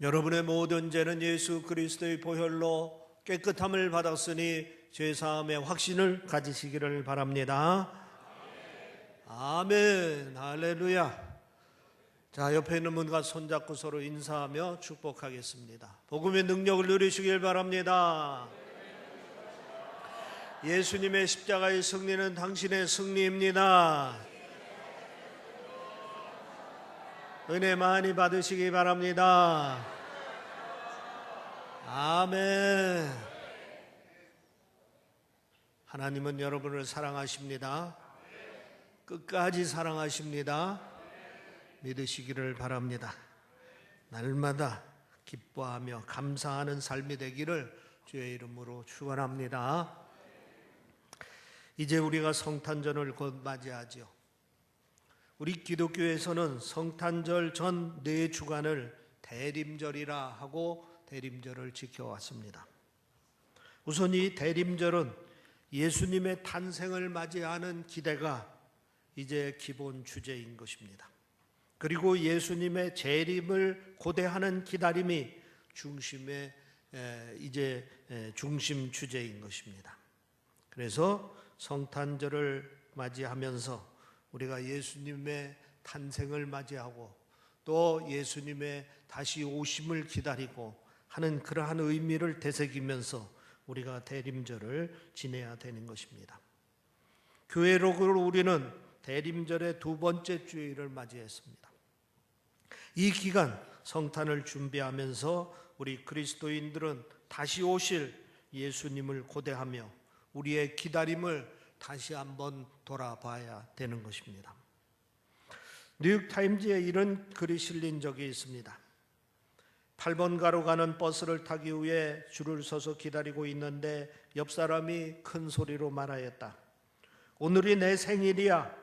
여러분의 모든 죄는 예수 그리스도의 보혈로 깨끗함을 받았으니 죄사함의 확신을 가지시기를 바랍니다. 아멘. 할렐루야. 자, 옆에 있는 분과 손잡고 서로 인사하며 축복하겠습니다. 복음의 능력을 누리시길 바랍니다. 예수님의 십자가의 승리는 당신의 승리입니다. 은혜 많이 받으시기 바랍니다. 아멘. 하나님은 여러분을 사랑하십니다. 끝까지 사랑하십니다. 믿으시기를 바랍니다. 날마다 기뻐하며 감사하는 삶이 되기를 주의 이름으로 축원합니다. 이제 우리가 성탄절을 곧 맞이하죠. 우리 기독교에서는 성탄절 전 4주간을 대림절이라 하고 대림절을 지켜왔습니다. 우선 이 대림절은 예수님의 탄생을 맞이하는 기대가 이제 기본 주제인 것입니다. 그리고 예수님의 재림을 고대하는 기다림이 중심 주제인 것입니다. 그래서 성탄절을 맞이하면서 우리가 예수님의 탄생을 맞이하고 또 예수님의 다시 오심을 기다리고 하는 그러한 의미를 되새기면서 우리가 대림절을 지내야 되는 것입니다. 교회로그로 우리는 대림절의 2번째 주일을 맞이했습니다. 이 기간 성탄을 준비하면서 우리 그리스도인들은 다시 오실 예수님을 고대하며 우리의 기다림을 다시 한번 돌아봐야 되는 것입니다. 뉴욕타임즈에 이런 글이 실린 적이 있습니다. 8번가로 가는 버스를 타기 위해 줄을 서서 기다리고 있는데 옆 사람이 큰 소리로 말하였다. 오늘이 내 생일이야.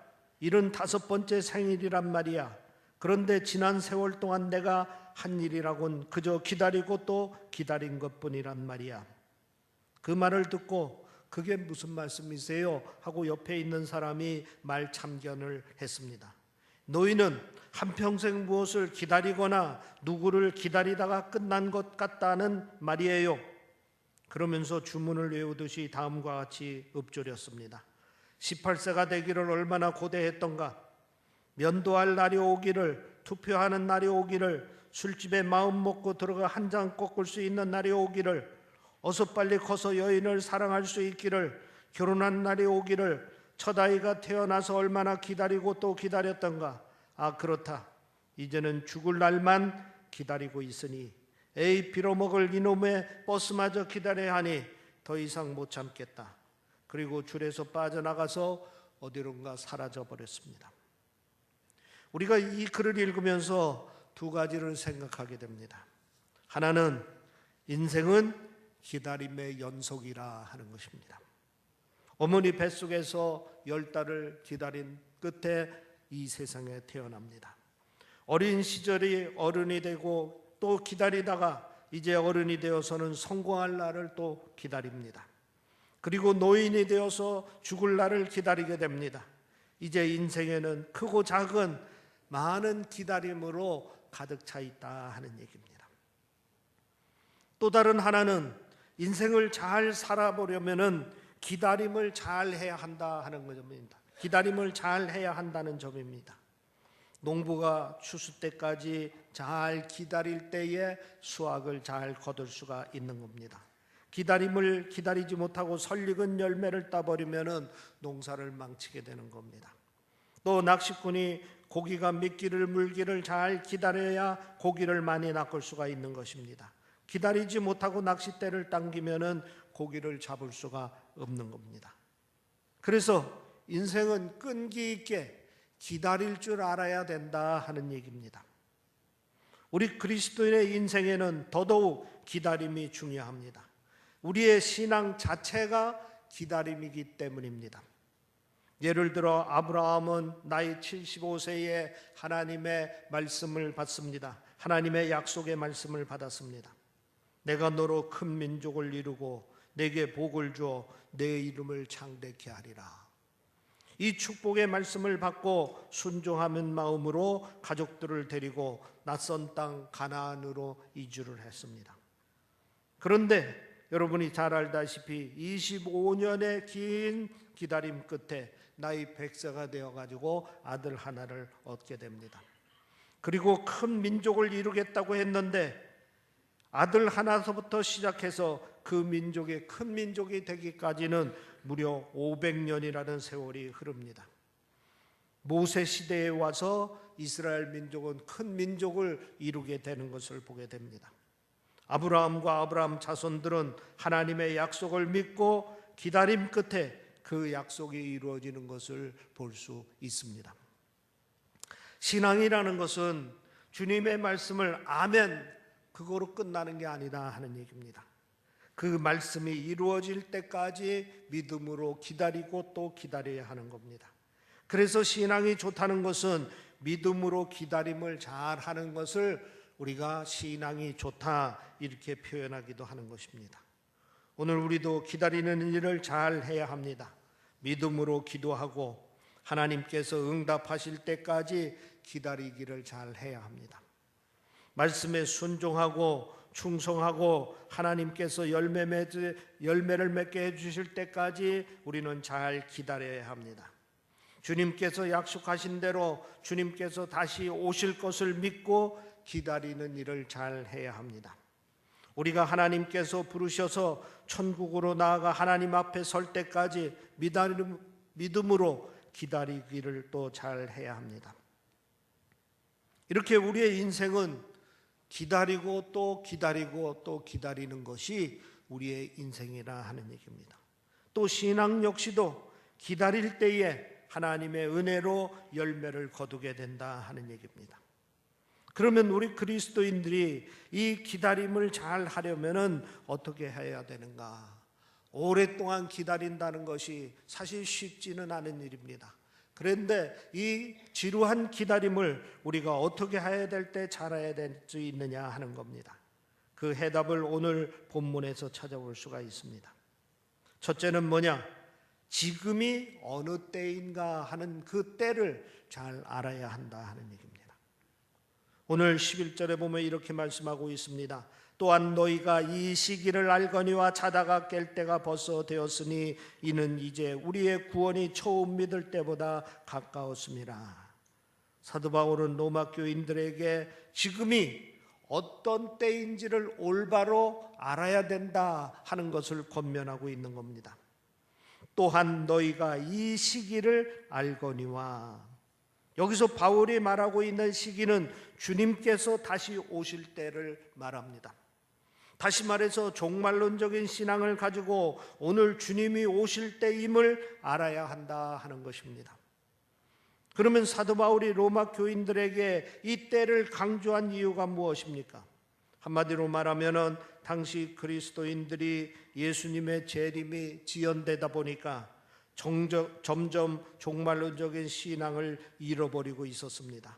75번째 생일이란 말이야. 그런데 지난 세월 동안 내가 한 일이라곤 그저 기다리고 또 기다린 것뿐이란 말이야. 그 말을 듣고 그게 무슨 말씀이세요? 하고 옆에 있는 사람이 말 참견을 했습니다. 너희는 한평생 무엇을 기다리거나 누구를 기다리다가 끝난 것 같다는 말이에요. 그러면서 주문을 외우듯이 다음과 같이 읊조렸습니다. 18세가 되기를 얼마나 고대했던가. 면도할 날이 오기를, 투표하는 날이 오기를, 술집에 마음 먹고 들어가 한 잔 꺾을 수 있는 날이 오기를, 어서 빨리 커서 여인을 사랑할 수 있기를, 결혼한 날이 오기를, 첫 아이가 태어나서 얼마나 기다리고 또 기다렸던가. 아, 그렇다. 이제는 죽을 날만 기다리고 있으니 에이, 빌어먹을 이놈의 버스마저 기다려야 하니 더 이상 못 참겠다. 그리고 줄에서 빠져나가서 어디론가 사라져 버렸습니다. 우리가 이 글을 읽으면서 2가지를 생각하게 됩니다. 하나는 인생은 기다림의 연속이라 하는 것입니다. 어머니 뱃속에서 10달을 기다린 끝에 이 세상에 태어납니다. 어린 시절이 어른이 되고 또 기다리다가 이제 어른이 되어서는 성공할 날을 또 기다립니다. 그리고 노인이 되어서 죽을 날을 기다리게 됩니다. 이제 인생에는 크고 작은 많은 기다림으로 가득 차 있다 하는 얘기입니다. 또 다른 하나는 인생을 잘 살아보려면은 기다림을 잘 해야 한다 하는 점입니다. 기다림을 잘 해야 한다는 점입니다. 농부가 추수 때까지 잘 기다릴 때에 수확을 잘 거둘 수가 있는 겁니다. 기다림을 기다리지 못하고 설익은 열매를 따버리면은 농사를 망치게 되는 겁니다. 또 낚시꾼이 고기가 미끼를 물기를 잘 기다려야 고기를 많이 낚을 수가 있는 것입니다. 기다리지 못하고 낚싯대를 당기면은 고기를 잡을 수가 없는 겁니다. 그래서 인생은 끈기 있게 기다릴 줄 알아야 된다 하는 얘기입니다. 우리 그리스도인의 인생에는 더더욱 기다림이 중요합니다. 우리의 신앙 자체가 기다림이기 때문입니다. 예를 들어 아브라함은 나이 75세에 하나님의 말씀을 받습니다. 하나님의 약속의 말씀을 받았습니다. 내가 너로 큰 민족을 이루고 내게 복을 주어 내 이름을 창대케 하리라. 이 축복의 말씀을 받고 순종하는 마음으로 가족들을 데리고 낯선 땅 가나안으로 이주를 했습니다. 그런데 여러분이 잘 알다시피 25년의 긴 기다림 끝에 나이 100세가 되어가지고 아들 하나를 얻게 됩니다. 그리고 큰 민족을 이루겠다고 했는데 아들 하나서부터 시작해서 그 민족이 큰 민족이 되기까지는 무려 500년이라는 세월이 흐릅니다. 모세 시대에 와서 이스라엘 민족은 큰 민족을 이루게 되는 것을 보게 됩니다. 아브라함과 아브라함 자손들은 하나님의 약속을 믿고 기다림 끝에 그 약속이 이루어지는 것을 볼 수 있습니다. 신앙이라는 것은 주님의 말씀을 아멘 그거로 끝나는 게 아니다 하는 얘기입니다. 그 말씀이 이루어질 때까지 믿음으로 기다리고 또 기다려야 하는 겁니다. 그래서 신앙이 좋다는 것은 믿음으로 기다림을 잘 하는 것을 우리가 신앙이 좋다 이렇게 표현하기도 하는 것입니다. 오늘 우리도 기다리는 일을 잘 해야 합니다. 믿음으로 기도하고 하나님께서 응답하실 때까지 기다리기를 잘 해야 합니다. 말씀에 순종하고 충성하고 하나님께서 열매를 맺게 해주실 때까지 우리는 잘 기다려야 합니다. 주님께서 약속하신 대로 주님께서 다시 오실 것을 믿고 기다리는 일을 잘 해야 합니다. 우리가 하나님께서 부르셔서 천국으로 나아가 하나님 앞에 설 때까지 믿음으로 기다리기를 또 잘 해야 합니다. 이렇게 우리의 인생은 기다리고 또 기다리고 또 기다리는 것이 우리의 인생이라 하는 얘기입니다. 또 신앙 역시도 기다릴 때에 하나님의 은혜로 열매를 거두게 된다 하는 얘기입니다. 그러면 우리 그리스도인들이 이 기다림을 잘 하려면 어떻게 해야 되는가? 오랫동안 기다린다는 것이 사실 쉽지는 않은 일입니다. 그런데 이 지루한 기다림을 우리가 어떻게 해야 될 때 잘해야 될 수 있느냐 하는 겁니다. 그 해답을 오늘 본문에서 찾아볼 수가 있습니다. 첫째는 뭐냐? 지금이 어느 때인가 하는 그 때를 잘 알아야 한다 하는 얘기입니다. 오늘 11절에 보면 이렇게 말씀하고 있습니다. 또한 너희가 이 시기를 알거니와 자다가 깰 때가 벌써 되었으니 이는 이제 우리의 구원이 처음 믿을 때보다 가까웠음이라. 사도 바울은 로마 교인들에게 지금이 어떤 때인지를 올바로 알아야 된다 하는 것을 권면하고 있는 겁니다. 또한 너희가 이 시기를 알거니와, 여기서 바울이 말하고 있는 시기는 주님께서 다시 오실 때를 말합니다. 다시 말해서 종말론적인 신앙을 가지고 오늘 주님이 오실 때임을 알아야 한다 하는 것입니다. 그러면 사도 바울이 로마 교인들에게 이 때를 강조한 이유가 무엇입니까? 한마디로 말하면 당시 그리스도인들이 예수님의 재림이 지연되다 보니까 점점 종말론적인 신앙을 잃어버리고 있었습니다.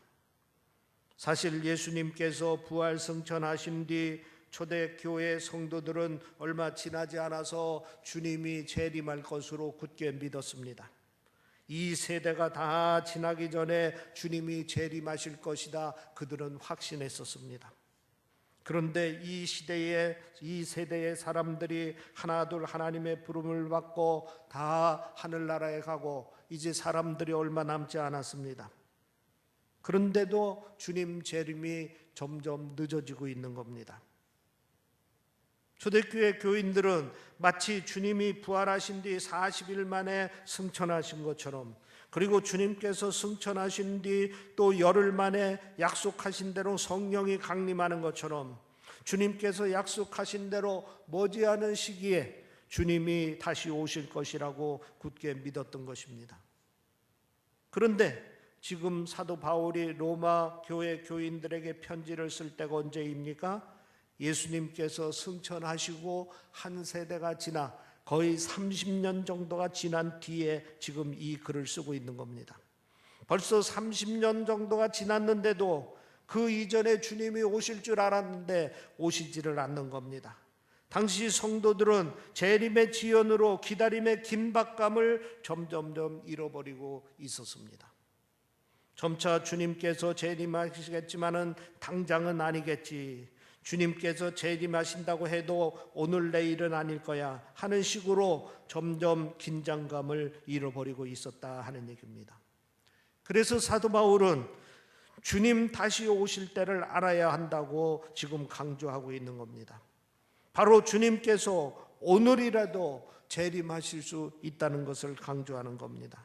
사실 예수님께서 부활 승천하신 뒤 초대교회 성도들은 얼마 지나지 않아서 주님이 재림할 것으로 굳게 믿었습니다. 이 세대가 다 지나기 전에 주님이 재림하실 것이다 그들은 확신했었습니다. 그런데 이 세대의 사람들이 하나둘 하나님의 부름을 받고 다 하늘나라에 가고 이제 사람들이 얼마 남지 않았습니다. 그런데도 주님 재림이 점점 늦어지고 있는 겁니다. 초대교회 교인들은 마치 주님이 부활하신 뒤 40일 만에 승천하신 것처럼, 그리고 주님께서 승천하신 뒤 또 열흘 만에 약속하신 대로 성령이 강림하는 것처럼 주님께서 약속하신 대로 머지않은 시기에 주님이 다시 오실 것이라고 굳게 믿었던 것입니다. 그런데 지금 사도 바울이 로마 교회 교인들에게 편지를 쓸 때가 언제입니까? 예수님께서 승천하시고 한 세대가 지나 거의 30년 정도가 지난 뒤에 지금 이 글을 쓰고 있는 겁니다. 벌써 30년 정도가 지났는데도 그 이전에 주님이 오실 줄 알았는데 오시지를 않는 겁니다. 당시 성도들은 재림의 지연으로 기다림의 긴박감을 점점점 잃어버리고 있었습니다. 점차 주님께서 재림하시겠지만은 당장은 아니겠지, 주님께서 재림하신다고 해도 오늘 내일은 아닐 거야 하는 식으로 점점 긴장감을 잃어버리고 있었다 하는 얘기입니다. 그래서 사도 바울은 주님 다시 오실 때를 알아야 한다고 지금 강조하고 있는 겁니다. 바로 주님께서 오늘이라도 재림하실 수 있다는 것을 강조하는 겁니다.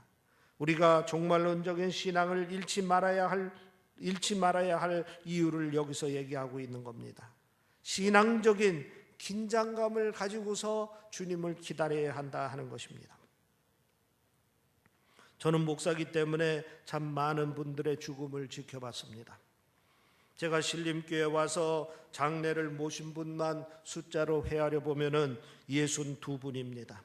우리가 종말론적인 신앙을 잃지 말아야 할 이유를 여기서 얘기하고 있는 겁니다. 신앙적인 긴장감을 가지고서 주님을 기다려야 한다 하는 것입니다. 저는 목사이기 때문에 참 많은 분들의 죽음을 지켜봤습니다. 제가 신림교회 와서 장례를 모신 분만 숫자로 헤아려 보면은 62분입니다.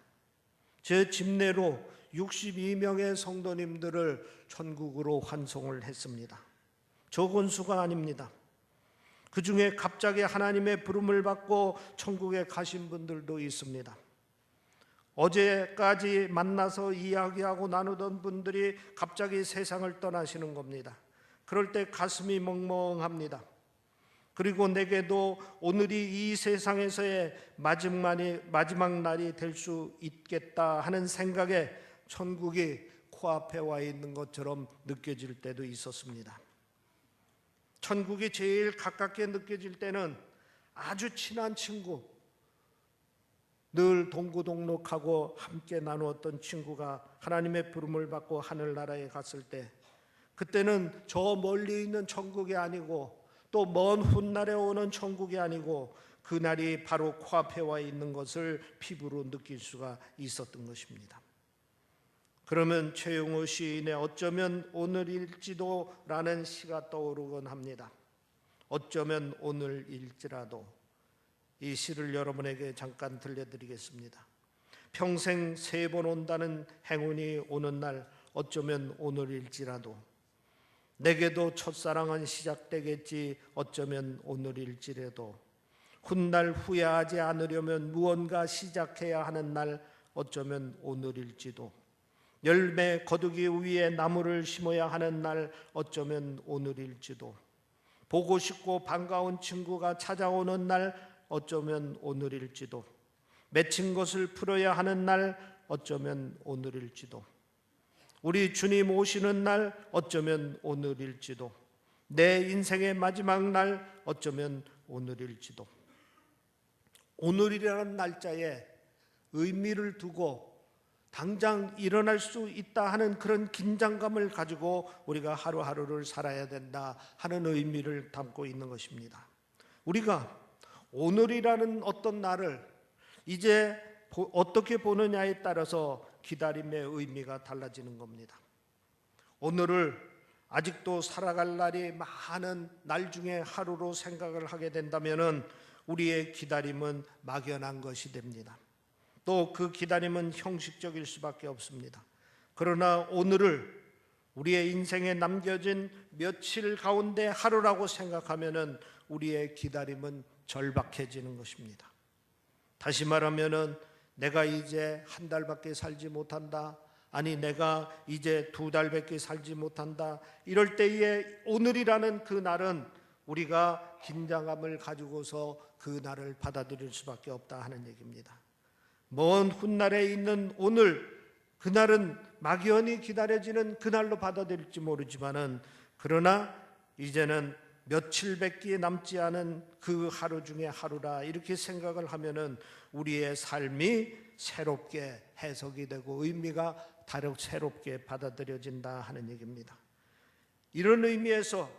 제 집내로 62명의 성도님들을 천국으로 환송을 했습니다. 적은 수가 아닙니다. 그 중에 갑자기 하나님의 부름을 받고 천국에 가신 분들도 있습니다. 어제까지 만나서 이야기하고 나누던 분들이 갑자기 세상을 떠나시는 겁니다. 그럴 때 가슴이 멍멍합니다. 그리고 내게도 오늘이 이 세상에서의 마지막 날이 될 수 있겠다 하는 생각에 천국이 코앞에 와 있는 것처럼 느껴질 때도 있었습니다. 천국이 제일 가깝게 느껴질 때는 아주 친한 친구, 늘 동고동록하고 함께 나누었던 친구가 하나님의 부름을 받고 하늘나라에 갔을 때, 그때는 저 멀리 있는 천국이 아니고 또 먼 훗날에 오는 천국이 아니고 그날이 바로 코앞에 와 있는 것을 피부로 느낄 수가 있었던 것입니다. 그러면 최용호 시인의 어쩌면 오늘일지도 라는 시가 떠오르곤 합니다. 어쩌면 오늘일지라도, 이 시를 여러분에게 잠깐 들려드리겠습니다. 평생 3번 온다는 행운이 오는 날, 어쩌면 오늘일지라도, 내게도 첫사랑은 시작되겠지, 어쩌면 오늘일지라도, 훗날 후회하지 않으려면 무언가 시작해야 하는 날, 어쩌면 오늘일지도, 열매 거두기 위해 나무를 심어야 하는 날, 어쩌면 오늘일지도, 보고 싶고 반가운 친구가 찾아오는 날, 어쩌면 오늘일지도, 맺힌 것을 풀어야 하는 날, 어쩌면 오늘일지도, 우리 주님 오시는 날, 어쩌면 오늘일지도, 내 인생의 마지막 날, 어쩌면 오늘일지도. 오늘이라는 날짜에 의미를 두고 당장 일어날 수 있다 하는 그런 긴장감을 가지고 우리가 하루하루를 살아야 된다 하는 의미를 담고 있는 것입니다. 우리가 오늘이라는 어떤 날을 이제 어떻게 보느냐에 따라서 기다림의 의미가 달라지는 겁니다. 오늘을 아직도 살아갈 날이 많은 날 중에 하루로 생각을 하게 된다면 우리의 기다림은 막연한 것이 됩니다. 또 그 기다림은 형식적일 수밖에 없습니다. 그러나 오늘을 우리의 인생에 남겨진 며칠 가운데 하루라고 생각하면 우리의 기다림은 절박해지는 것입니다. 다시 말하면 내가 이제 한 달밖에 살지 못한다, 아니 내가 이제 2달밖에 살지 못한다, 이럴 때에 오늘이라는 그 날은 우리가 긴장감을 가지고서 그 날을 받아들일 수밖에 없다 하는 얘기입니다. 먼 훗날에 있는 오늘, 그날은 막연히 기다려지는 그날로 받아들일지 모르지만은, 그러나 이제는 며칠밖에 남지 않은 그 하루 중에 하루라 이렇게 생각을 하면은 우리의 삶이 새롭게 해석이 되고 의미가 새롭게 받아들여진다 하는 얘기입니다. 이런 의미에서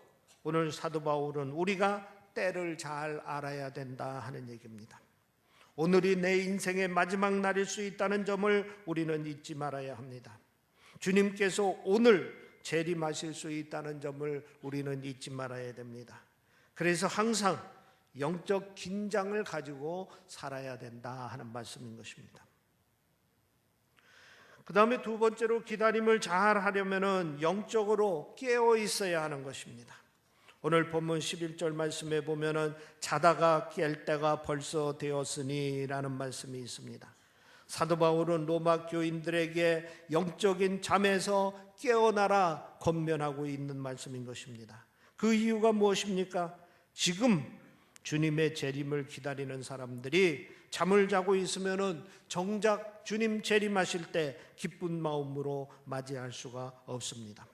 오늘 사도 바울은 우리가 때를 잘 알아야 된다 하는 얘기입니다. 오늘이 내 인생의 마지막 날일 수 있다는 점을 우리는 잊지 말아야 합니다. 주님께서 오늘 재림하실 수 있다는 점을 우리는 잊지 말아야 됩니다. 그래서 항상 영적 긴장을 가지고 살아야 된다 하는 말씀인 것입니다. 그 다음에 두 번째로 기다림을 잘 하려면 영적으로 깨어 있어야 하는 것입니다. 오늘 본문 11절 말씀에 보면은 자다가 깰 때가 벌써 되었으니 라는 말씀이 있습니다. 사도 바울은 로마 교인들에게 영적인 잠에서 깨어나라 권면하고 있는 말씀인 것입니다. 그 이유가 무엇입니까? 지금 주님의 재림을 기다리는 사람들이 잠을 자고 있으면은 정작 주님 재림하실 때 기쁜 마음으로 맞이할 수가 없습니다.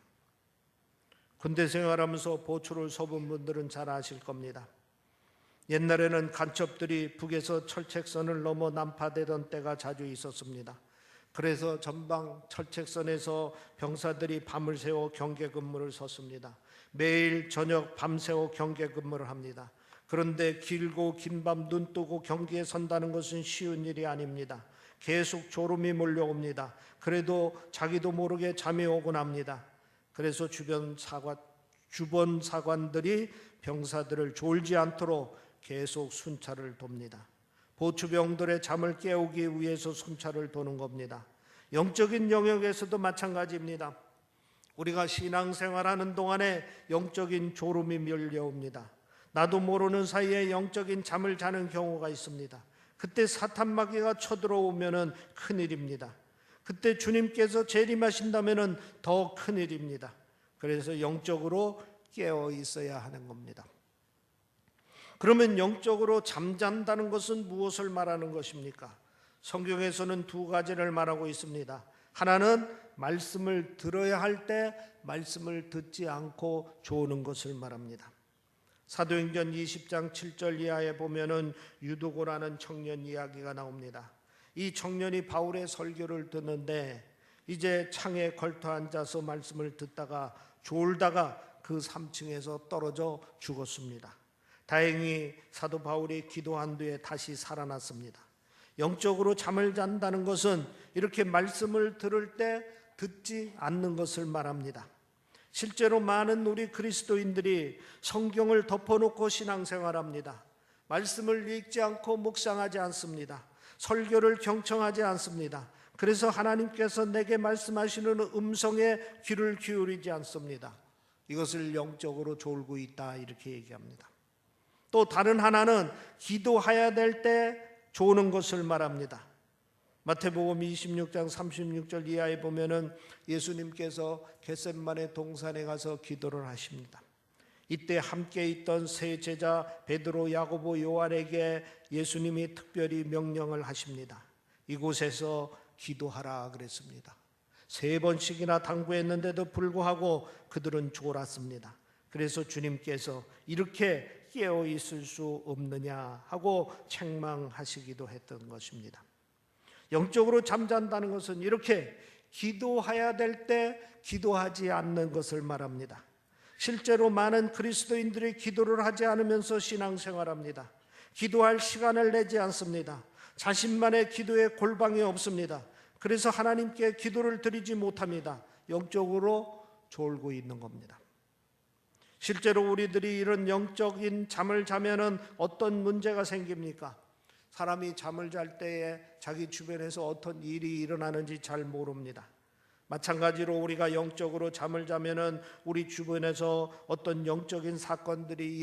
군대 생활하면서 보초를 서본 분들은 잘 아실 겁니다. 옛날에는 간첩들이 북에서 철책선을 넘어 난파되던 때가 자주 있었습니다. 그래서 전방 철책선에서 병사들이 밤을 새워 경계 근무를 섰습니다. 매일 저녁 밤새워 경계 근무를 합니다. 그런데 길고 긴 밤 눈 뜨고 경계에 선다는 것은 쉬운 일이 아닙니다. 계속 졸음이 몰려옵니다. 그래도 자기도 모르게 잠이 오곤 합니다. 그래서 주변 사관들이 병사들을 졸지 않도록 계속 순찰을 돕니다. 보초병들의 잠을 깨우기 위해서 순찰을 도는 겁니다. 영적인 영역에서도 마찬가지입니다. 우리가 신앙생활하는 동안에 영적인 졸음이 밀려옵니다. 나도 모르는 사이에 영적인 잠을 자는 경우가 있습니다. 그때 사탄 마귀가 쳐들어오면 큰일입니다. 그때 주님께서 재림하신다면 더 큰일입니다. 그래서 영적으로 깨어 있어야 하는 겁니다. 그러면 영적으로 잠잔다는 것은 무엇을 말하는 것입니까? 성경에서는 두 가지를 말하고 있습니다. 하나는 말씀을 들어야 할 때 말씀을 듣지 않고 조는 것을 말합니다. 사도행전 20장 7절 이하에 보면은 유두고라는 청년 이야기가 나옵니다. 이 청년이 바울의 설교를 듣는데 이제 창에 걸터 앉아서 말씀을 듣다가 졸다가 그 3층에서 떨어져 죽었습니다. 다행히 사도 바울이 기도한 뒤에 다시 살아났습니다. 영적으로 잠을 잔다는 것은 이렇게 말씀을 들을 때 듣지 않는 것을 말합니다. 실제로 많은 우리 그리스도인들이 성경을 덮어놓고 신앙생활합니다. 말씀을 읽지 않고 묵상하지 않습니다. 설교를 경청하지 않습니다. 그래서 하나님께서 내게 말씀하시는 음성에 귀를 기울이지 않습니다. 이것을 영적으로 졸고 있다 이렇게 얘기합니다. 또 다른 하나는 기도해야 될 때 조는 것을 말합니다. 마태복음 26장 36절 이하에 보면은 예수님께서 겟셋마네 동산에 가서 기도를 하십니다. 이때 함께 있던 세 제자 베드로, 야고보, 요한에게 예수님이 특별히 명령을 하십니다. 이곳에서 기도하라 그랬습니다. 3번씩이나 당부했는데도 불구하고 그들은 졸았습니다. 그래서 주님께서 이렇게 깨어 있을 수 없느냐 하고 책망하시기도 했던 것입니다. 영적으로 잠잔다는 것은 이렇게 기도해야 될 때 기도하지 않는 것을 말합니다. 실제로 많은 그리스도인들이 기도를 하지 않으면서 신앙생활합니다. 기도할 시간을 내지 않습니다. 자신만의 기도에 골방이 없습니다. 그래서 하나님께 기도를 드리지 못합니다. 영적으로 졸고 있는 겁니다. 실제로 우리들이 이런 영적인 잠을 자면은 어떤 문제가 생깁니까? 사람이 잠을 잘 때에 자기 주변에서 어떤 일이 일어나는지 잘 모릅니다. 마찬가지로 우리가 영적으로 잠을 자면은 우리 주변에서 어떤 영적인 사건들이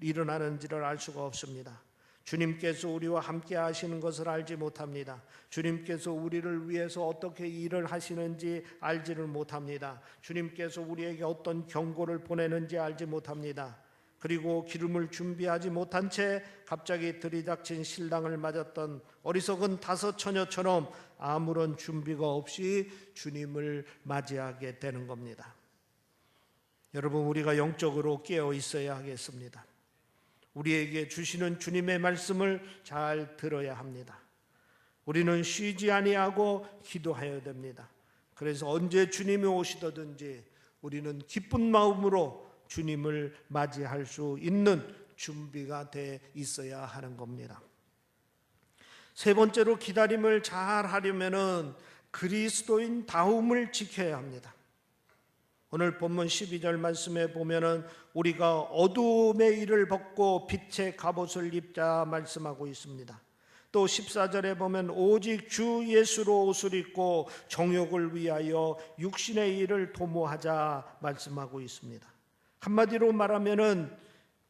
일어나는지를 알 수가 없습니다. 주님께서 우리와 함께 하시는 것을 알지 못합니다. 주님께서 우리를 위해서 어떻게 일을 하시는지 알지를 못합니다. 주님께서 우리에게 어떤 경고를 보내는지 알지 못합니다. 그리고 기름을 준비하지 못한 채 갑자기 들이닥친 신랑을 맞았던 어리석은 5 처녀처럼 아무런 준비가 없이 주님을 맞이하게 되는 겁니다. 여러분, 우리가 영적으로 깨어 있어야 하겠습니다. 우리에게 주시는 주님의 말씀을 잘 들어야 합니다. 우리는 쉬지 아니하고 기도해야 됩니다. 그래서 언제 주님이 오시든지 우리는 기쁜 마음으로 주님을 맞이할 수 있는 준비가 돼 있어야 하는 겁니다. 세 번째로 기다림을 잘 하려면은 그리스도인 다움을 지켜야 합니다. 오늘 본문 12절 말씀에 보면은 우리가 어두움의 일을 벗고 빛의 갑옷을 입자 말씀하고 있습니다. 또 14절에 보면 오직 주 예수로 옷을 입고 정욕을 위하여 육신의 일을 도모하자 말씀하고 있습니다. 한마디로 말하면은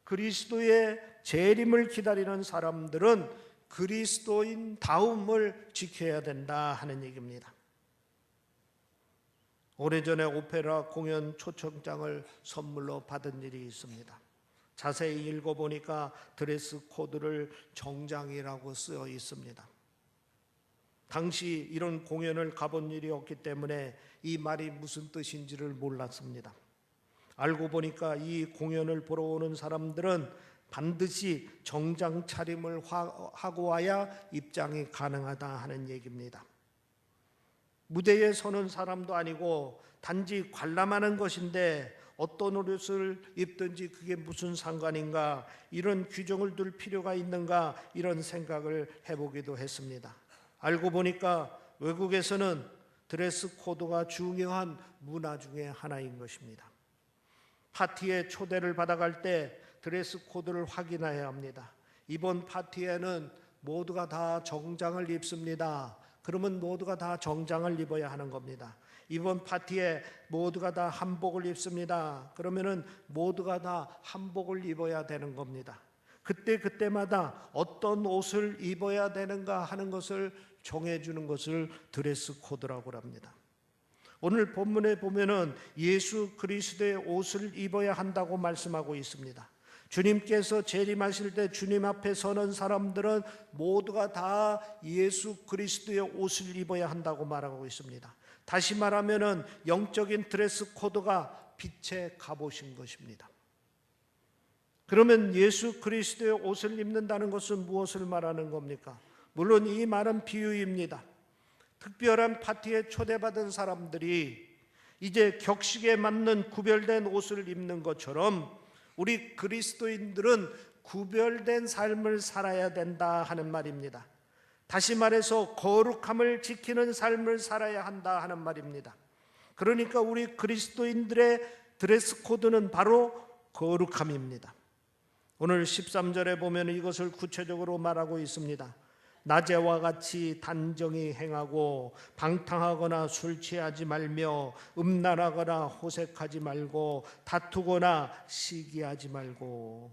그리스도의 재림을 기다리는 사람들은 그리스도인 다움을 지켜야 된다 하는 얘기입니다. 오래전에 오페라 공연 초청장을 선물로 받은 일이 있습니다. 자세히 읽어보니까 드레스 코드를 정장이라고 쓰여 있습니다. 당시 이런 공연을 가본 일이 없기 때문에 이 말이 무슨 뜻인지를 몰랐습니다. 알고 보니까 이 공연을 보러 오는 사람들은 반드시 정장 차림을 하고 와야 입장이 가능하다 하는 얘기입니다. 무대에 서는 사람도 아니고 단지 관람하는 것인데 어떤 옷을 입든지 그게 무슨 상관인가, 이런 규정을 둘 필요가 있는가, 이런 생각을 해보기도 했습니다. 알고 보니까 외국에서는 드레스 코드가 중요한 문화 중에 하나인 것입니다. 파티에 초대를 받아갈 때 드레스 코드를 확인해야 합니다. 이번 파티에는 모두가 다 정장을 입습니다. 그러면 모두가 다 정장을 입어야 하는 겁니다. 이번 파티에 모두가 다 한복을 입습니다. 그러면은 모두가 다 한복을 입어야 되는 겁니다. 그때마다 어떤 옷을 입어야 되는가 하는 것을 정해주는 것을 드레스 코드라고 합니다. 오늘 본문에 보면은 예수 그리스도의 옷을 입어야 한다고 말씀하고 있습니다. 주님께서 재림하실 때 주님 앞에 서는 사람들은 모두가 다 예수 그리스도의 옷을 입어야 한다고 말하고 있습니다. 다시 말하면은 영적인 드레스 코드가 빛의 갑옷인 것입니다. 그러면 예수 그리스도의 옷을 입는다는 것은 무엇을 말하는 겁니까? 물론 이 말은 비유입니다. 특별한 파티에 초대받은 사람들이 이제 격식에 맞는 구별된 옷을 입는 것처럼 우리 그리스도인들은 구별된 삶을 살아야 된다 하는 말입니다. 다시 말해서 거룩함을 지키는 삶을 살아야 한다 하는 말입니다. 그러니까 우리 그리스도인들의 드레스 코드는 바로 거룩함입니다. 오늘 13절에 보면 이것을 구체적으로 말하고 있습니다. 낮에와 같이 단정히 행하고 방탕하거나 술 취하지 말며 음란하거나 호색하지 말고 다투거나 시기하지 말고.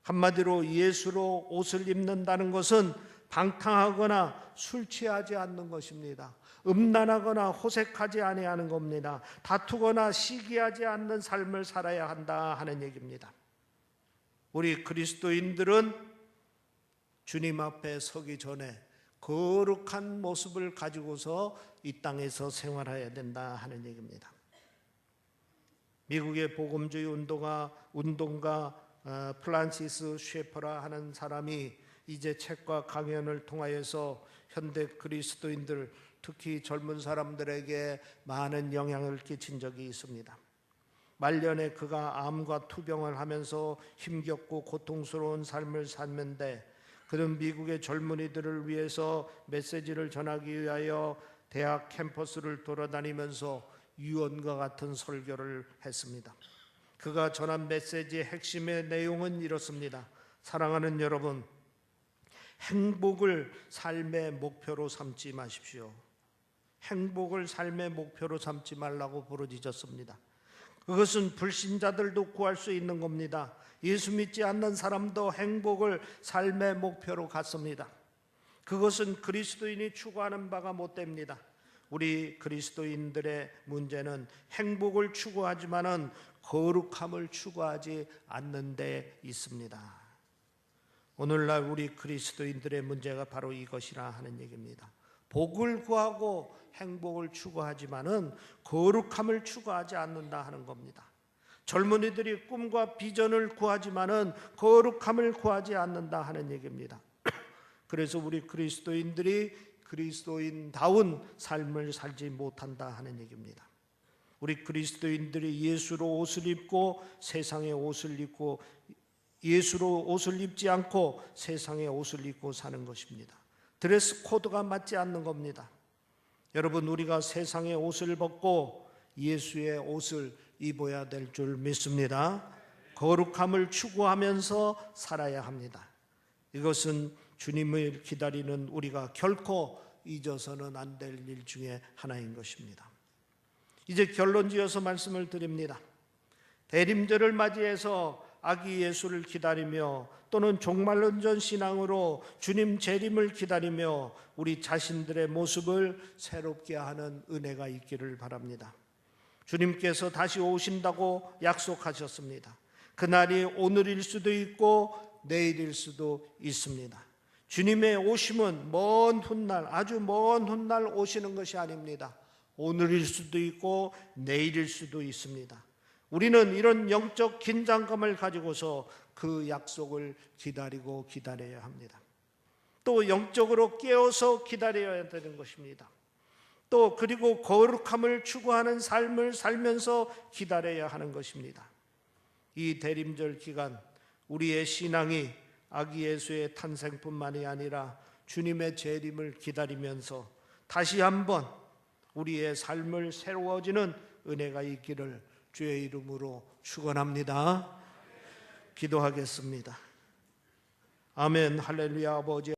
한마디로 예수로 옷을 입는다는 것은 방탕하거나 술 취하지 않는 것입니다. 음란하거나 호색하지 아니하는 겁니다. 다투거나 시기하지 않는 삶을 살아야 한다 하는 얘기입니다. 우리 그리스도인들은 주님 앞에 서기 전에 거룩한 모습을 가지고서 이 땅에서 생활해야 된다 하는 얘기입니다. 미국의 복음주의 운동가 프란시스 셰퍼라 하는 사람이 이제 책과 강연을 통하여서 현대 그리스도인들, 특히 젊은 사람들에게 많은 영향을 끼친 적이 있습니다. 말년에 그가 암과 투병을 하면서 힘겹고 고통스러운 삶을 살면데 그는 미국의 젊은이들을 위해서 메시지를 전하기 위하여 대학 캠퍼스를 돌아다니면서 유언과 같은 설교를 했습니다. 그가 전한 메시지의 핵심의 내용은 이렇습니다. 사랑하는 여러분, 행복을 삶의 목표로 삼지 마십시오. 행복을 삶의 목표로 삼지 말라고 부르짖었습니다. 그것은 불신자들도 구할 수 있는 겁니다. 예수 믿지 않는 사람도 행복을 삶의 목표로 갖습니다. 그것은 그리스도인이 추구하는 바가 못 됩니다. 우리 그리스도인들의 문제는 행복을 추구하지만은 거룩함을 추구하지 않는 데 있습니다. 오늘날 우리 그리스도인들의 문제가 바로 이것이라 하는 얘기입니다. 복을 구하고 행복을 추구하지만은 거룩함을 추구하지 않는다 하는 겁니다. 젊은이들이 꿈과 비전을 구하지만은 거룩함을 구하지 않는다 하는 얘기입니다. 그래서 우리 그리스도인들이 그리스도인다운 삶을 살지 못한다 하는 얘기입니다. 우리 그리스도인들이 예수로 옷을 입고 세상의 옷을 입고 예수로 옷을 입지 않고 세상의 옷을 입고 사는 것입니다. 드레스 코드가 맞지 않는 겁니다. 여러분, 우리가 세상의 옷을 벗고 예수의 옷을 입어야 될 줄 믿습니다. 거룩함을 추구하면서 살아야 합니다. 이것은 주님을 기다리는 우리가 결코 잊어서는 안 될 일 중에 하나인 것입니다. 이제 결론지어서 말씀을 드립니다. 대림절을 맞이해서 아기 예수를 기다리며 또는 종말론전 신앙으로 주님 재림을 기다리며 우리 자신들의 모습을 새롭게 하는 은혜가 있기를 바랍니다. 주님께서 다시 오신다고 약속하셨습니다. 그날이 오늘일 수도 있고 내일일 수도 있습니다. 주님의 오심은 먼 훗날, 아주 먼 훗날 오시는 것이 아닙니다. 오늘일 수도 있고 내일일 수도 있습니다. 우리는 이런 영적 긴장감을 가지고서 그 약속을 기다려야 합니다. 또 영적으로 깨어서 기다려야 되는 것입니다. 또 그리고 거룩함을 추구하는 삶을 살면서 기다려야 하는 것입니다. 이 대림절 기간 우리의 신앙이 아기 예수의 탄생뿐만이 아니라 주님의 재림을 기다리면서 다시 한번 우리의 삶을 새로워지는 은혜가 있기를 주의 이름으로 축원합니다. 기도하겠습니다. 아멘. 할렐루야. 아버지